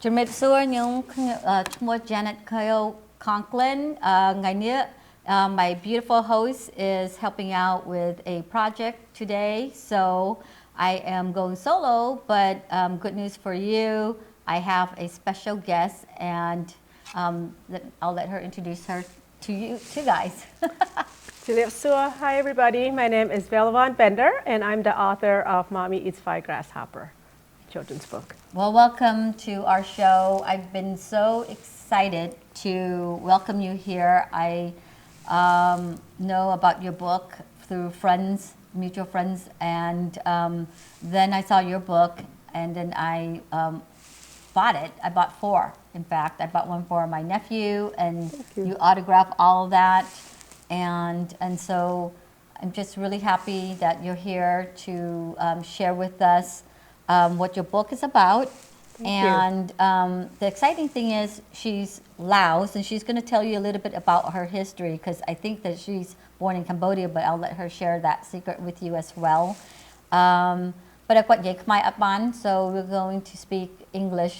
ជំរាបសួរខ្ញុំឈ្មោះ Janet Kyle Conklin ថ្ងៃនេះ my beautiful host is helping out with a project today, so I am going solo, but good news for you, I have a special guest, and I'll let her introduce her to you guys. Hi everybody, my name is Vilayvanh Bender, and I'm the author of Mommy Eats Five Grasshopper children's book. Well, welcome to our show. I've been so excited to welcome you here. I know about your book through friends, mutual friends, and then I saw your book, and then I bought it. I bought 4, in fact. I bought one for my nephew, and you autographed all of that, and so I'm just really happy that you're here to share with us what your book is about. And the exciting thing is she's Laos, and she's going to tell you a little bit about her history, because I think that she's born in Cambodia, but I'll let her share that secret with you as well. But I've got Ye Khmer Apan, so we're going to speak English,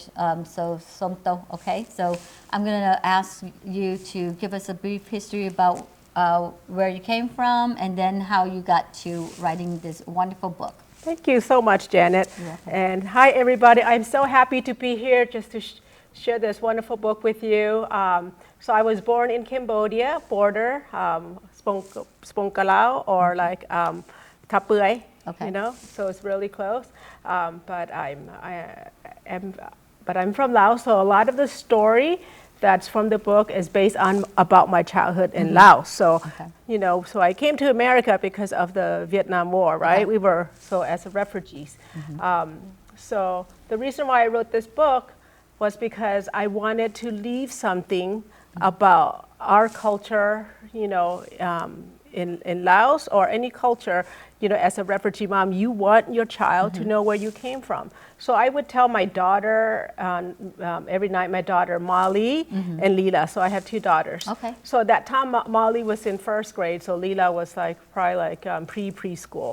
so Somto, okay? So I'm going to ask you to give us a brief history about where you came from, and then how you got to writing this wonderful book. Thank you so much, Janet. And hi everybody, I'm so happy to be here just to share this wonderful book with you. So I was born in Cambodia, border, Spongkalao, or like Tapuai, you know, so it's really close. But I'm from Laos, so a lot of the story that's from the book is based on about my childhood in Laos. So, you know, so I came to America because of the Vietnam War, right? We were as refugees. So the reason why I wrote this book was because I wanted to leave something about our culture, you know, in Laos or any culture. You know, as a refugee mom, you want your child to know where you came from. So I would tell my daughter every night, my daughter Molly and Leela. So I have 2 daughters. So that time Molly was in 1st grade, so Leela was like probably like preschool.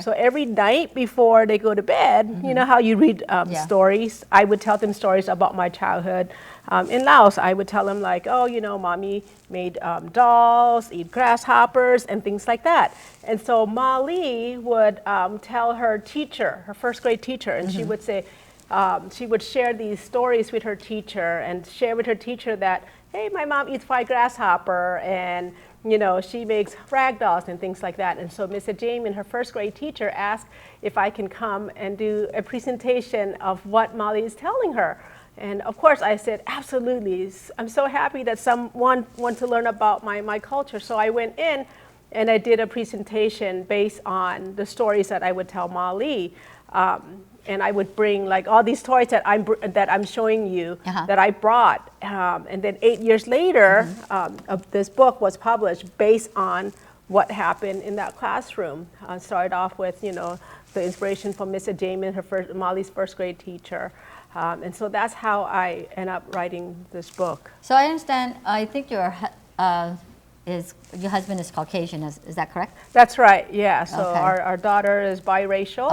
So every night before they go to bed, you know how you read stories, I would tell them stories about my childhood. In Laos, I would tell them like, oh, you know, mommy made dolls, eat grasshoppers, and things like that. And so Molly would tell her teacher, her 1st grade teacher, and she would say, she would share these stories with her teacher and share with her teacher that, hey, my mom eats 5 grasshopper, and you know, she makes rag dolls and things like that. And so Mrs. Jamin, her 1st grade teacher, asked if I can come and do a presentation of what Molly is telling her. And of course I said, absolutely. I'm so happy that someone wants to learn about my culture. So I went in and I did a presentation based on the stories that I would tell Molly. And I would bring like all these toys that I'm showing you that I brought. And then 8 years later, this book was published based on what happened in that classroom. Started off with, you know, the inspiration from Mrs. Jamin, Molly's 1st grade teacher. And so that's how I end up writing this book. So I understand, I think your husband is Caucasian, is that correct? That's right, yeah. So our daughter is biracial.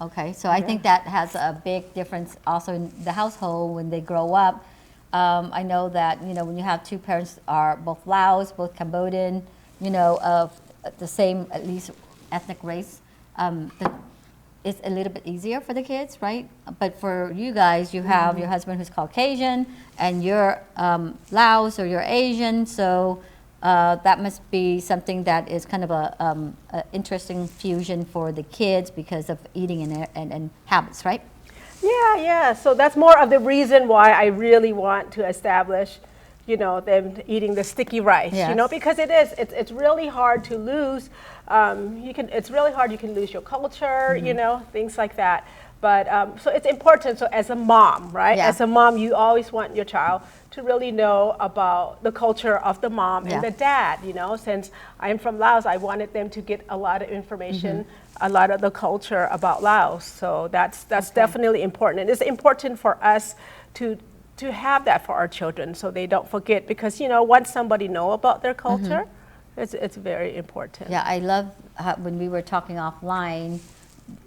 Okay. So I think that has a big difference also in the household when they grow up. I know that, you know, when you have 2 parents are both Laos, both Cambodian, you know, of the same, at least, ethnic race, it's a little bit easier for the kids, right? But for you guys, you have your husband who's Caucasian, and you're Laos or you're Asian, so that must be something that is kind of a interesting fusion for the kids because of eating and habits, right? Yeah. So that's more of the reason why I really want to establish, you know, them eating the sticky rice, you know, because it's really hard to lose. It's really hard. You can lose your culture, you know, things like that. But so it's important. So as a mom, right? As a mom, you always want your child to really know about the culture of the mom and the dad, you know. Since I'm from Laos, I wanted them to get a lot of information, a lot of the culture about Laos. So that's definitely important. And it's important for us to have that for our children so they don't forget, because, you know, once somebody know about their culture, it's very important. Yeah, I love how, when we were talking offline,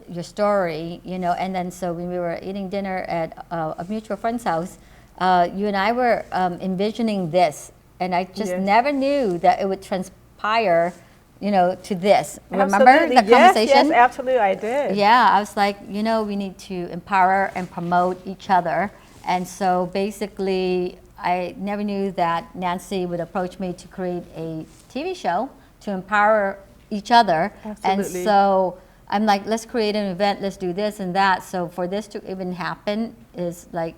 your story, you know, and then so when we were eating dinner at a mutual friend's house, you and I were envisioning this, and I just never knew that it would transpire, you know, to this. Remember Absolutely. the conversation? Yes, absolutely, I did. Yeah, I was like, you know, we need to empower and promote each other. And so basically, I never knew that Nancy would approach me to create a TV show to empower each other. Absolutely. And so I'm like, let's create an event, let's do this and that. So for this to even happen is like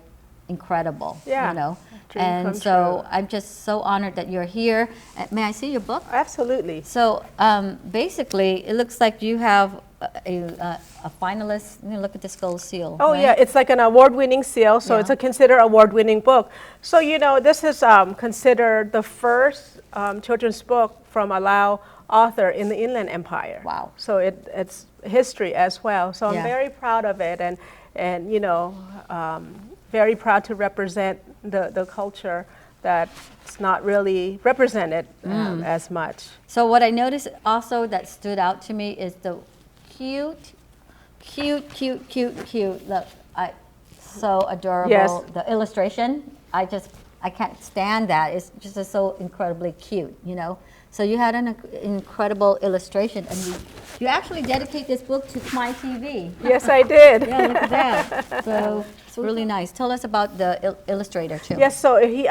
incredible, Yeah. you know. Dream And come so true. I'm just so honored that you're here. May I see your book? Absolutely. So basically, it looks like you have a finalist. Let me look at this gold seal. Oh right? yeah, it's like an award-winning seal, so Yeah. it's a considered award-winning book. So you know, this is considered the first children's book from a Lao author in the Inland Empire. Wow. So it's history as well. So I'm Yeah. very proud of it, and you know, very proud to represent the culture that's not really represented as much. So what I noticed also that stood out to me is the cute. Look, so adorable. Yes. The illustration, I can't stand that. It's just so incredibly cute, you know. So you had an incredible illustration, and you actually dedicate this book to Khmer TV. Yes, I did. Yeah, look at that. So it's really nice. Tell us about the illustrator too. Yes, so he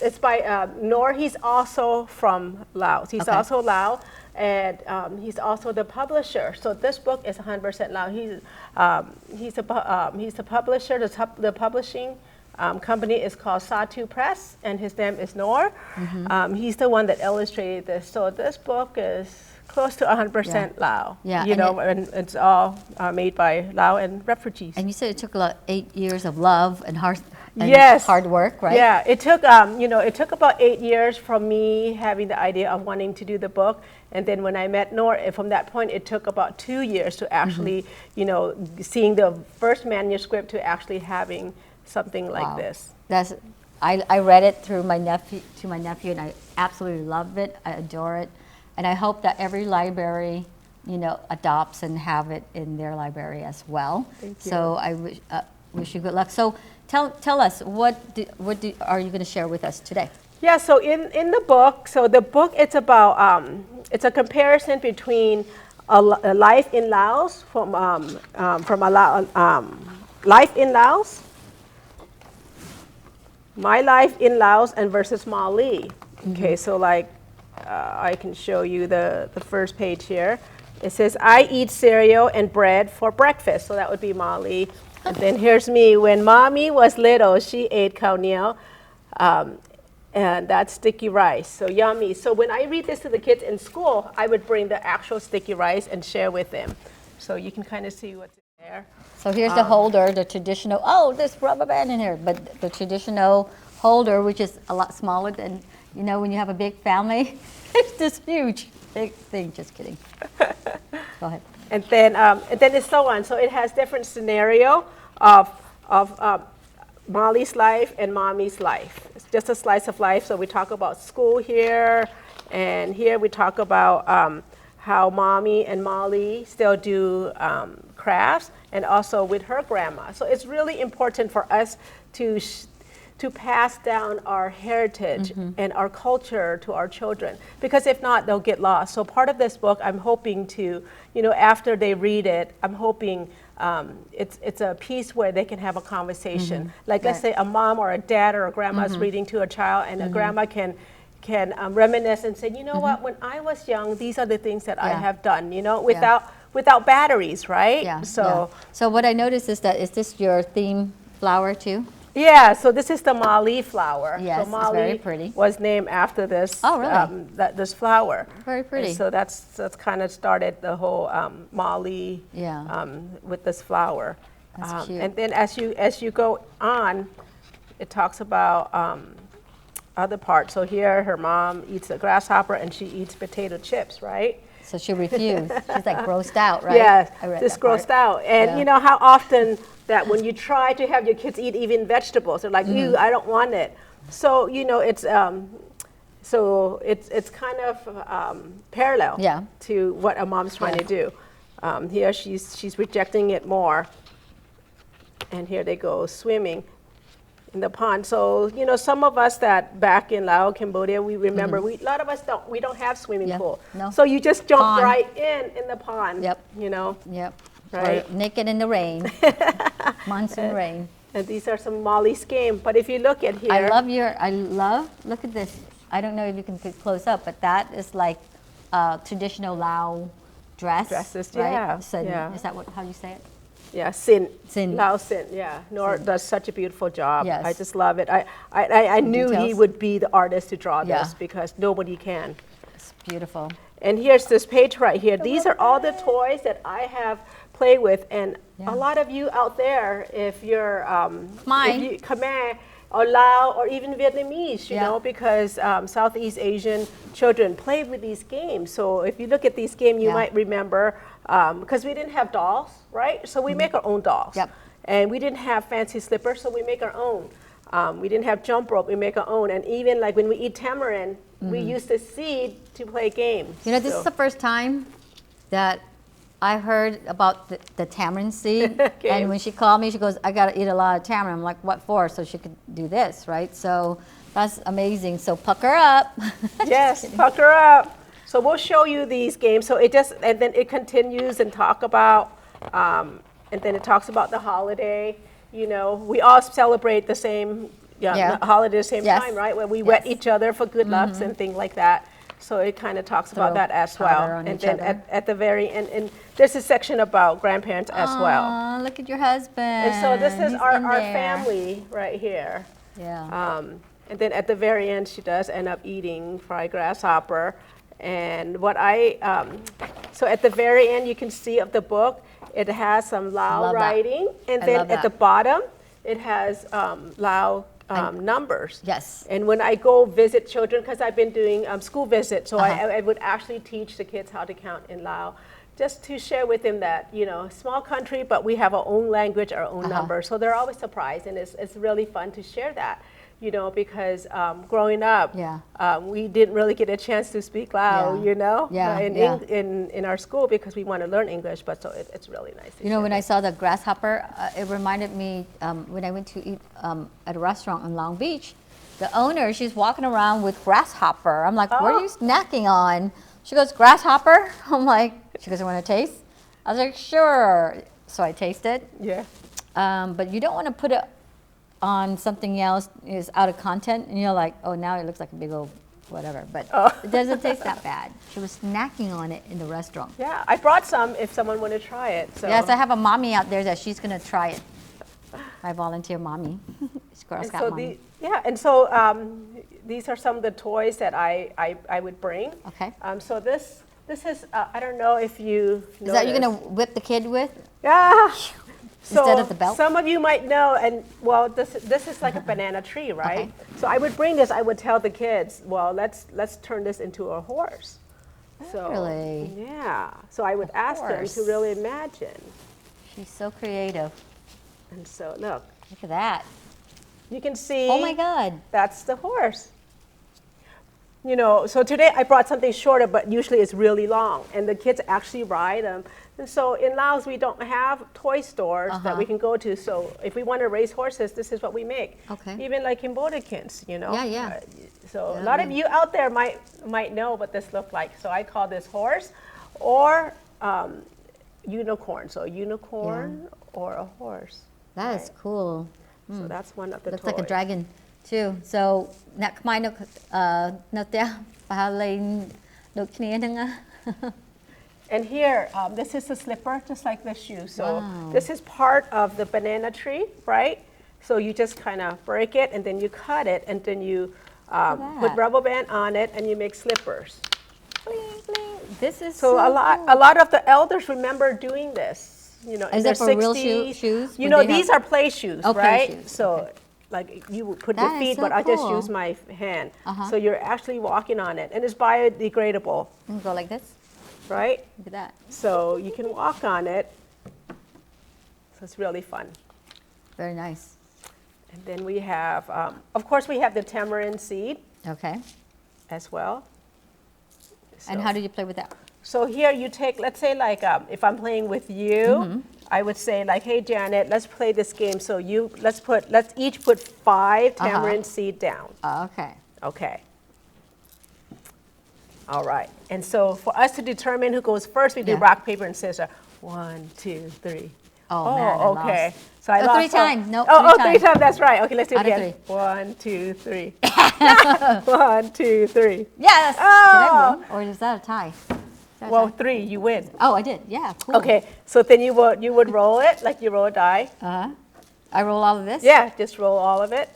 it's by Noor. He's also from Laos. He's Okay. also Lao, and he's also the publisher. So this book is 100% Lao. He's the publisher. The publishing company is called Satu Press, and his name is Noor. He's the one that illustrated this. So this book is close to 100% Lao. Yeah, you and know, and it's all made by Lao and refugees. And you said it took like 8 years of love and hard Yes. hard work, right? Yeah, it took you know, it took about 8 years from me having the idea of wanting to do the book, and then when I met Noor, from that point it took about 2 years to actually, you know, seeing the first manuscript to actually having something like Wow. this. I read it through my nephew, and I absolutely love it. I adore it, and I hope that every library, you know, adopts and have it in their library as well. Thank you. So I wish you good luck. So tell us what are you going to share with us today? Yeah, so in the book, so the book, it's about it's a comparison between a life in Laos from a life in Laos. My life in Laos and versus Mali. Okay, so like I can show you the first page here. It says, I eat cereal and bread for breakfast. So that would be Mali. And then here's me. When mommy was little, she ate khao niao. And that's sticky rice. So yummy. So when I read this to the kids in school, I would bring the actual sticky rice and share with them. So you can kind of see what's in there. So here's the holder, the traditional. Oh, there's rubber band in here, but the traditional holder, which is a lot smaller than, you know, when you have a big family. It's this huge big thing. Just kidding. Go ahead. And then it's so on. So it has different scenario of Molly's life and mommy's life. It's just a slice of life. So we talk about school here, and here we talk about how mommy and Molly still do crafts, and also with her grandma. So it's really important for us to pass down our heritage and our culture to our children, because if not, they'll get lost. So part of this book, I'm hoping to, you know, after they read it, I'm hoping it's a piece where they can have a conversation. Like let's say a mom or a dad or a grandma is reading to a child, and a grandma can reminisce and say, you know what, when I was young, these are the things that I have done, you know, without batteries, right? Yeah. So So what I noticed is that, is this your theme flower too? yeah, so this is the Mali flower. Yes, so it's Mali very pretty. was named after this. Oh, really? This flower. Very pretty. And so that's kind of started the whole Mali with this flower. That's cute. And then as you go on, it talks about other parts. So here, her mom eats a grasshopper and she eats potato chips, right? So she refused. She's like grossed out, right? Yeah, I read just that part. grossed out. And Yeah. you know how often that when you try to have your kids eat even vegetables, they're like, ew, I don't want it. So, you know, it's kind of parallel Yeah. to what a mom's trying to do. Here she's rejecting it more. And here they go swimming in the pond. So, you know, some of us that back in Laos, Cambodia, we remember, a lot of us we don't have swimming pool. No. So you just jump Pond. right in the pond, Yep. you know. Yep. Right. Or naked in the rain. Monsoon rain. And these are some Molly's game. But if you look at here. Look at this. I don't know if you can get close up, but that is like traditional Lao dresses, right? yeah. Sin. Yeah. Is that how you say it? Yeah, Sin. Sin. Lao Sin, yeah. Nor does such a beautiful job. Yes. I just love it. I knew he Details. would be the artist to draw this Yeah. because nobody can. It's beautiful. And here's this page right here. These are all the toys that I have played with. And a lot of you out there, if you're Khmer or Lao or even Vietnamese, you know, because Southeast Asian children play with these games. So if you look at these games, you might remember, because we didn't have dolls, right? So we make our own dolls. Yep. And we didn't have fancy slippers, so we make our own. We didn't have jump rope, we make our own. And even like when we eat tamarind, we use the seed to play games. You know, this is the first time that I heard about the tamarind seed. And when she called me, she goes, I got to eat a lot of tamarind. I'm like, what for? So she could do this, right? So that's amazing. So pucker up. Yes, pucker up. So we'll show you these games. So it just, and then it continues and talk about, and then it talks about the holiday. You know, we all celebrate the same holiday at the same time, right? Where we wet each other for good lucks and things like that. So it kind of talks about that as well. And then at the very end, and there's a section about grandparents as well. Look at your husband. And so this is our family right here. Yeah. And then at the very end, she does end up eating fried grasshopper. And so at the very end, you can see of the book, it has some Lao writing. And then at the bottom, it has Lao numbers. Yes. And when I go visit children, because I've been doing school visits, so I would actually teach the kids how to count in Lao, just to share with them that, you know, small country, but we have our own language, our own numbers. So they're always surprised, and it's really fun to share that, you know, because growing up, we didn't really get a chance to speak Lao, you know, in our school because we want to learn English, but so it's really nice to You know, when I saw the grasshopper, it reminded me when I went to eat at a restaurant on Long Beach, the owner, she's walking around with grasshopper. I'm like, what are you snacking on? She goes, grasshopper? I'm like, she goes, want to taste? I was like, sure. So I tasted. Yeah. But you don't want to put it on something else is out of content, and you're like, oh, now it looks like a big old whatever. But it doesn't taste that bad. She was snacking on it in the restaurant. Yeah, I brought some if someone wanted to try it. So. Yes, I have a mommy out there that she's going to try it. My volunteer mommy. Girl Scout mommy. And so these are some of the toys that I would bring. Okay. So this is, I don't know if you know. Is that you're going to whip the kid with? Yeah. Instead of the belt? Some of you might know, and well, this is like a banana tree, right? Okay. So I would bring this. I would tell the kids, well, let's turn this into a horse. So, really? Yeah. So I would ask them to really imagine. She's so creative. And so look at that. You can see. Oh my God. That's the horse. You know, so today I brought something shorter, but usually it's really long, and the kids actually ride them. And so in Laos, we don't have toy stores that we can go to. So if we want to raise horses, this is what we make. Okay. Even like Cambodians, you know. Yeah, yeah. So a lot of you out there might know what this looks like. So I call this horse or unicorn. So unicorn or a horse. That is cool. So that's one of the Looks toys. like a dragon too. So អ្នកខ្មែរនៅនៅផ្ទះប្រហែលលេងដូចគ្នាហ្នឹង And here, this is a slipper, just like the shoe. So this is part of the banana tree, right? So you just kind of break it, and then you cut it, and then you put rubber band on it, and you make slippers. Bling, bling. This is so a lot of the elders remember doing this. You know, in is their that for 60s. real shoes? You know, these are play shoes, right? Play shoes. So like you would put your feet, but I just use my hand. So you're actually walking on it, and it's biodegradable. You can go like this. Right? Look at that. So you can walk on it. So it's really fun. Very nice. And then we have, of course, we have the tamarind seed. Okay. As well. And how do you play with that? So here you take, let's say like if I'm playing with you, I would say like, hey Janet, let's play this game. So let's each put 5 tamarind seed down. Okay. Okay. All right. And so for us to determine who goes first, we do rock, paper, and scissors. 1, 2, 3. Oh, man, I okay. lost. So I lost. 3 times. No, Oh, 3 3 times. That's right. Okay, let's do it Out of again. 3. 1, 2, 3. 1, 2, 3. Yes. Oh. Did I win? Or is that a tie? Well, 3, you win. Oh, I did. Yeah, cool. Okay, so then you would roll it like you roll a die. I roll all of this? Yeah, just roll all of it.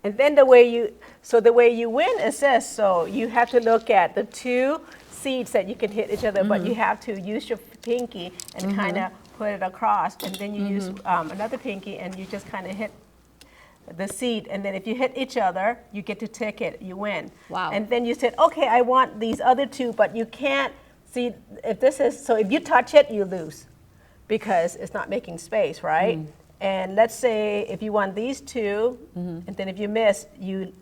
And then the way you win is this. So you have to look at the 2 seeds that you can hit each other, but you have to use your pinky and kind of put it across, and then you use another pinky and you just kind of hit the seed, and then if you hit each other, you get to tick it, you win. Wow. And then you said, okay, I want these other 2, but you can't see if this is, so if you touch it, you lose because it's not making space, right? And let's say if you want these 2, and then if you miss, you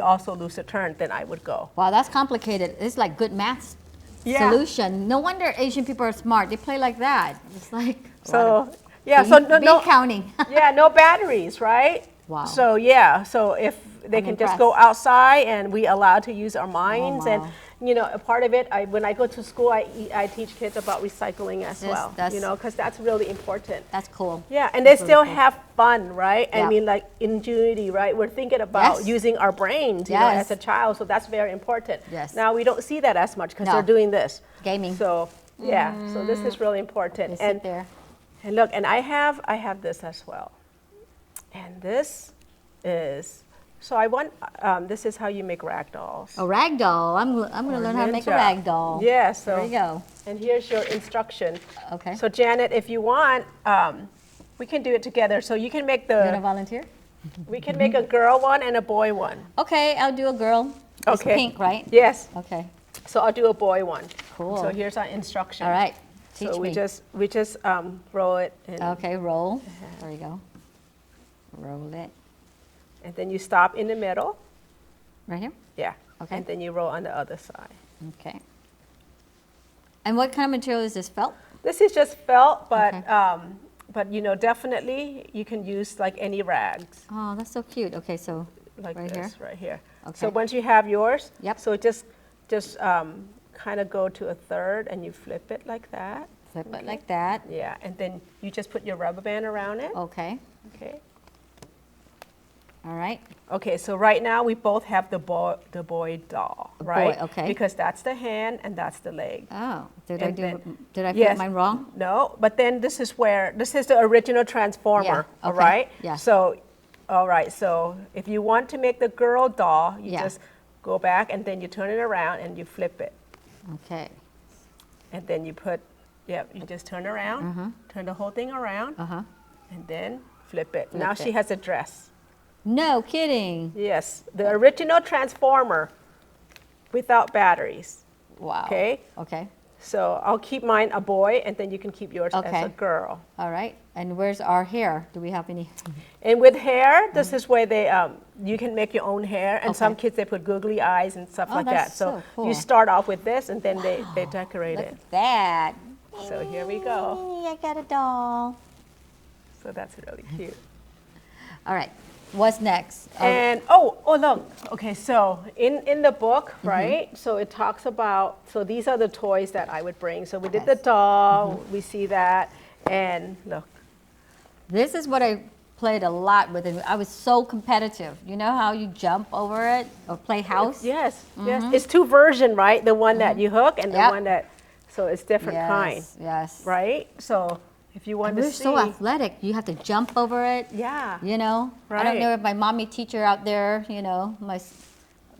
also lose a turn, then I would go. Wow, that's complicated. It's like good math solution. No wonder Asian people are smart. They play like that. It's like, so no counting. yeah, no batteries, right? Wow. So yeah, so if they can just go outside and we allowed to use our minds, and you know, a part of it, when I go to school, I teach kids about recycling as well, you know, because that's really important. That's cool. Yeah, and they still have fun, right? I mean, like ingenuity, right? We're thinking about using our brains, you know, as a child, so that's very important. Yes. Now, we don't see that as much because they're doing this. Gaming. So, yeah, so this is really important. They sit there. And look, and I have this as well. And this is, so I want, this is how you make rag dolls. A rag doll. I'm going to learn how to make a rag doll. Yeah, so. There you go. And here's your instruction. Okay. So Janet, if you want, we can do it together. So you can make You want to volunteer? we can make a girl one and a boy one. Okay, I'll do a girl. It's Okay. pink, right? Yes. Okay. So I'll do a boy one. Cool. So here's our instruction. All right. Teach So me. we just roll it. And, Okay, roll. There you go. Roll it. and then you stop in the middle. Right here? Yeah. Okay. And then you roll on the other side. Okay. And what kind of material is this? Felt? This is just felt, but Okay. but you know, definitely you can use like any rags, Oh, that's so cute. Okay, so like right this here? right here. Okay. So once you have yours, Yep. so just kind of go to a third and you flip it like that. flip it like that. Yeah, and then you just put your rubber band around it. Okay. Okay. All right. Okay, so right now we both have the boy doll, right? boy, okay. Because that's the hand and that's the leg. Oh, did And I then- flip mine wrong? No, but then this is the original transformer, Yeah, all okay, right? yeah. So, all right, so if you want to make the girl doll, you Yeah. just go back and then you turn it around and you flip it. Okay. And then you you just turn around, turn the whole thing around, Uh-huh. and then flip it. Now Flip she it. has a dress. No kidding. Yes, the original transformer without batteries. Wow. Okay. Okay. So I'll keep mine a boy, and then you can keep yours as Okay. a girl. All right. And where's our hair? Do we have any? And with hair, this is where they you can make your own hair, and some Okay. kids they put googly eyes and stuff Oh, like that. that's So so cool. you start off with this, and then they decorate Look it. at that. So here we go. I got a doll. So that's really cute. All right. What's next? And oh look, okay, so in the book, right, so it talks about, so these are the toys that I would bring. So we did the Yes. doll, we see that, and look. This is what I played a lot with. I was so competitive. You know how you jump over it or play house? Yes, yes. It's 2 versions, right? The one that you hook and the Yep. one that, so it's different kind, Yes. right? So if you want And to we're see. so athletic. You have to jump over it. Yeah. You know, I Right. don't know if my mommy teacher out there, you know,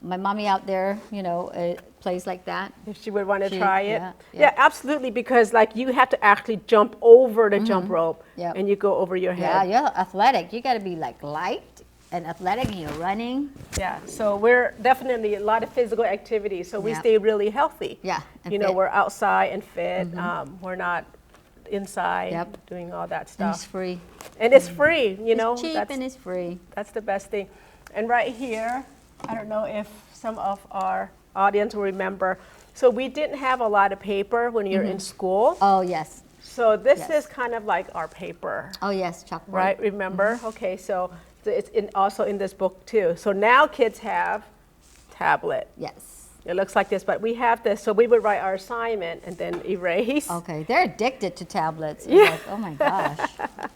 my mommy out there, you know, plays like that. If she would want to She- try it. yeah, Yeah, yeah. absolutely, because like you have to actually jump over the jump rope Yep. and you go over your Yeah, head. you're athletic. You got to be like light and athletic, and you're running. Yeah, so we're definitely a lot of physical activity, so we Yep. stay really healthy. Yeah, and You know, fit. we're outside and fit. We're not inside Yep. doing all that And it's stuff. free. And it's free, you know. It's cheap and it's free. That's the best thing. And right here, I don't know if some of our audience will remember. So we didn't have a lot of paper when you're in school. Oh, yes. So this Yes. is kind of like our paper, Oh, yes, chalkboard. right? Remember? Okay, so it's also in this book too. So now kids have tablet. Yes. It looks like this, but we have this. So we would write our assignment and then erase. Okay, they're addicted to tablets. It's Yeah. like, oh my gosh,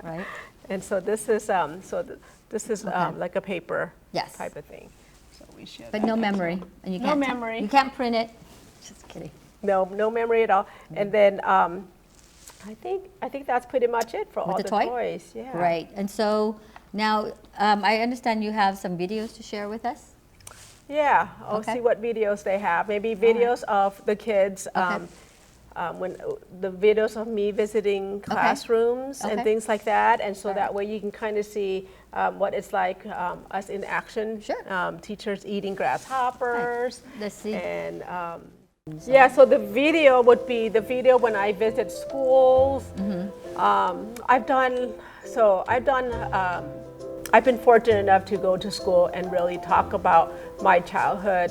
right? And so this is like a paper Yes. type of thing. So we should. But no memory. And you No can't memory. You can't print it. Just kidding. No memory at all. And then I think that's pretty much it for all the the toy? toys. Yeah. Right. And so now I understand you have some videos to share with us. Yeah. I'll Okay. see what videos they have. Maybe videos of the kids. Okay. When the videos of me visiting classrooms and Okay. things like that, and so All that right. way you can kind of see what it's like us in action. Sure. Teachers eating grasshoppers. Let's see. And yeah, so the video would be the video when I visit schools. I've been fortunate enough to go to school and really talk about my childhood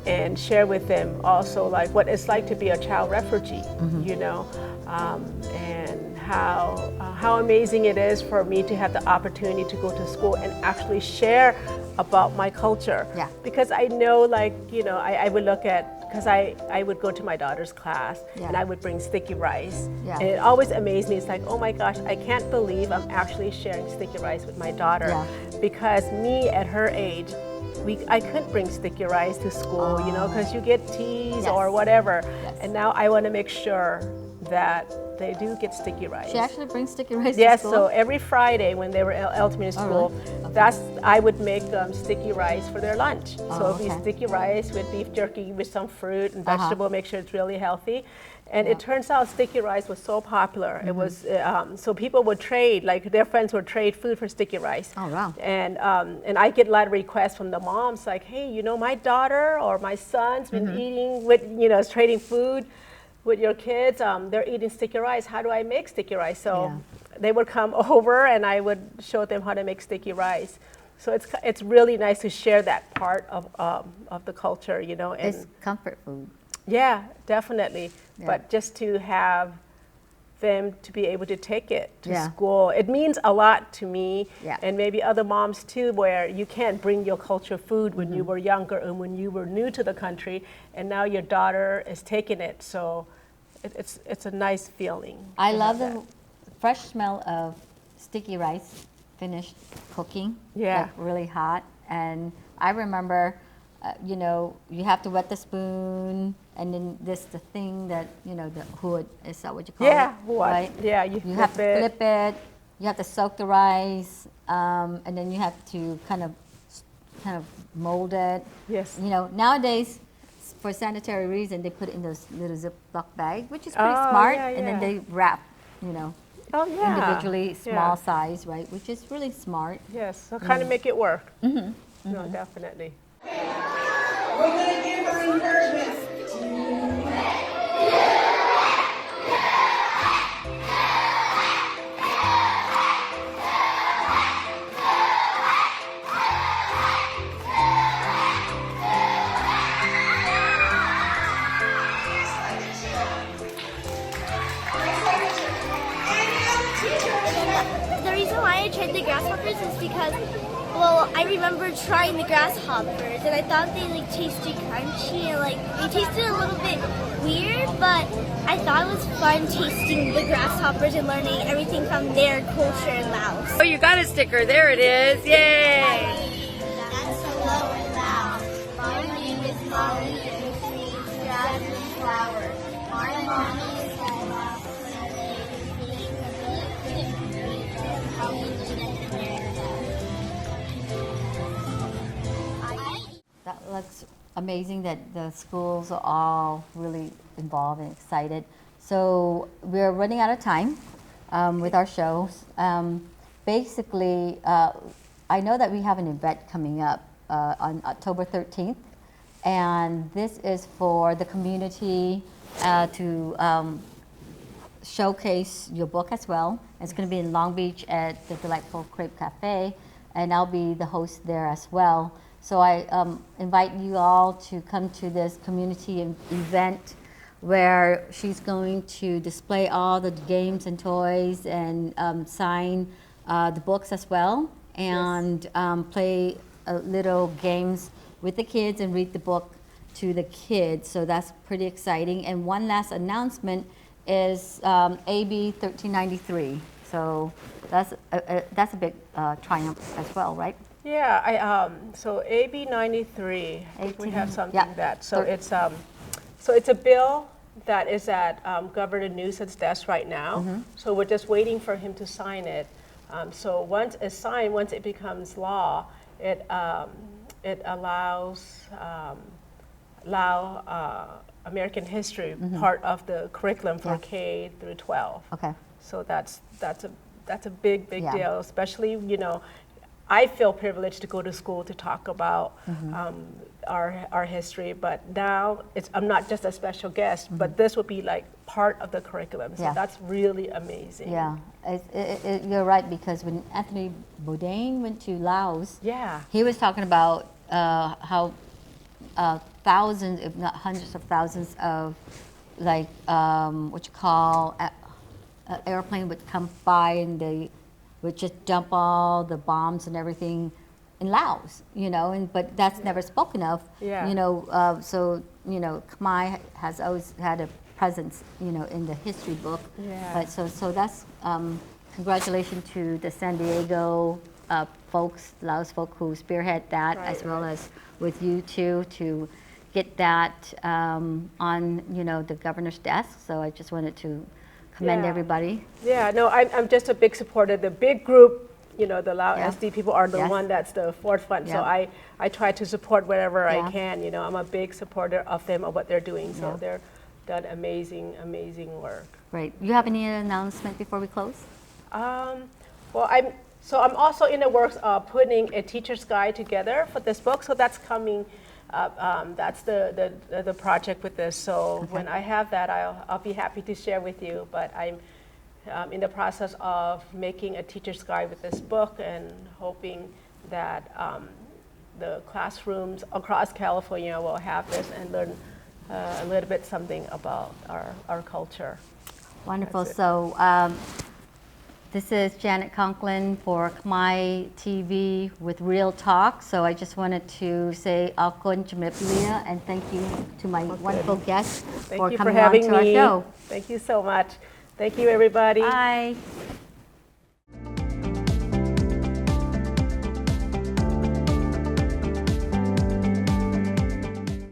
and share with them also like what it's like to be a child refugee, you know, and how amazing it is for me to have the opportunity to go to school and actually share about my culture. Yeah. Because I know, like, you know, I would look at, because I would go to my daughter's class Yeah. and I would bring sticky rice. Yeah. And it always amazed me. It's like, oh my gosh, I can't believe I'm actually sharing sticky rice with my daughter. Yeah. Because me at her age, I couldn't bring sticky rice to school, you know, because you get teased Yes. or whatever. Yes. And now I want to make sure that they do get sticky rice. She actually brings sticky rice Yes, to so school? every Friday when they were elementary school, really? I would make sticky rice for their lunch. So it'd be okay. sticky rice with beef jerky with some fruit and vegetable, make sure it's really healthy. And it turns out sticky rice was so popular. It was so people would trade, like their friends would trade food for sticky rice. Oh, wow. And I get a lot of requests from the moms like, hey, you know, my daughter or my son's been eating with, you know, trading food with your kids. They're eating sticky rice. How do I make sticky rice? So they would come over and I would show them how to make sticky rice. So it's really nice to share that part of the culture, you know. And It's comfort food. yeah, definitely. Yeah. But just to have them to be able to take it to Yeah. school, it means a lot to me Yeah. and maybe other moms too, where you can't bring your culture food when you were younger and when you were new to the country, and now your daughter is taking it. So it's a nice feeling. I to love have the fresh smell of sticky rice finished cooking. Yeah. Like really hot. And I remember, you know, you have to wet the spoon, and then the thing that, you know, the hood, is that what you call Yeah, it? what? Right? Yeah, you have to flip it. flip it, you have to soak the rice, and then you have to kind of mold it. Yes. You know, nowadays, for sanitary reason, they put it in those little Ziploc bags, which is pretty Oh, smart, yeah, and then yeah. they wrap, you know, Oh yeah. individually small Yeah. size, right? Which is really smart. Yes, so kind of make it work. No, definitely. We're going to give her encouragement. The reason why I tried the grasshoppers is because, well, I remember trying the grasshoppers and I thought they like tasted crunchy and like they tasted a little bit weird, but I thought it was fun tasting the grasshoppers and learning everything from their culture in Laos. Oh, you got a sticker. There it is. Yay! That's hello in Laos. My name is Molly and trees, grass and flowers. My mommy is Laos and they speak how we did in America. That looks amazing that the schools are all really involved and excited. So we're running out of time with our shows. Basically, I know that we have an event coming up on October 13th, and this is for the community to showcase your book as well. It's going to be in Long Beach at the delightful Crepe Cafe, and I'll be the host there as well. So I invite you all to come to this community event where she's going to display all the games and toys and sign the books as well, and play little games with the kids and read the book to the kids. So that's pretty exciting. And one last announcement is AB 1393. So that's a big triumph as well, right? Yeah, so AB 93, I think we have something that. So it's a bill that is at Governor Newsom's desk right now. So we're just waiting for him to sign it. So once it's signed, once it becomes law, it allows American history part of the curriculum for K through 12. Okay. So that's a big deal, especially, I feel privileged to go to school to talk about our history, but now I'm not just a special guest, but this would be like part of the curriculum. So that's really amazing. Yeah, you're right, because when Anthony Bourdain went to Laos, he was talking about how thousands, if not hundreds of thousands of like what you call airplane would come by and they would just dump all the bombs and everything in Laos, but that's never spoken of, so, Khmer has always had a presence, in the history book. But so that's, congratulations to the San Diego folks, Laos folk who spearhead that, as well as with you too, to get that on, the governor's desk. So I just wanted to commend everybody. Yeah, no, I'm just a big supporter. The big group, the Lao SD people are the one that's the forefront. So I try to support wherever I can. I'm a big supporter of them, of what they're doing. So they're done amazing work. Great. You have any announcement before we close? Well, I'm also in the works of putting a teacher's guide together for this book. So that's coming. That's the project with this. So when I have that, I'll be happy to share with you. But I'm in the process of making a teacher's guide with this book and hoping that the classrooms across California will have this and learn a little bit something about our culture. Wonderful. So this is Janet Conklin for Khmer TV with Real Talk. So I just wanted to say Alkon Chamiplia and thank you to my wonderful guests for coming on to our show. Thank you so much. Thank you, everybody. Bye.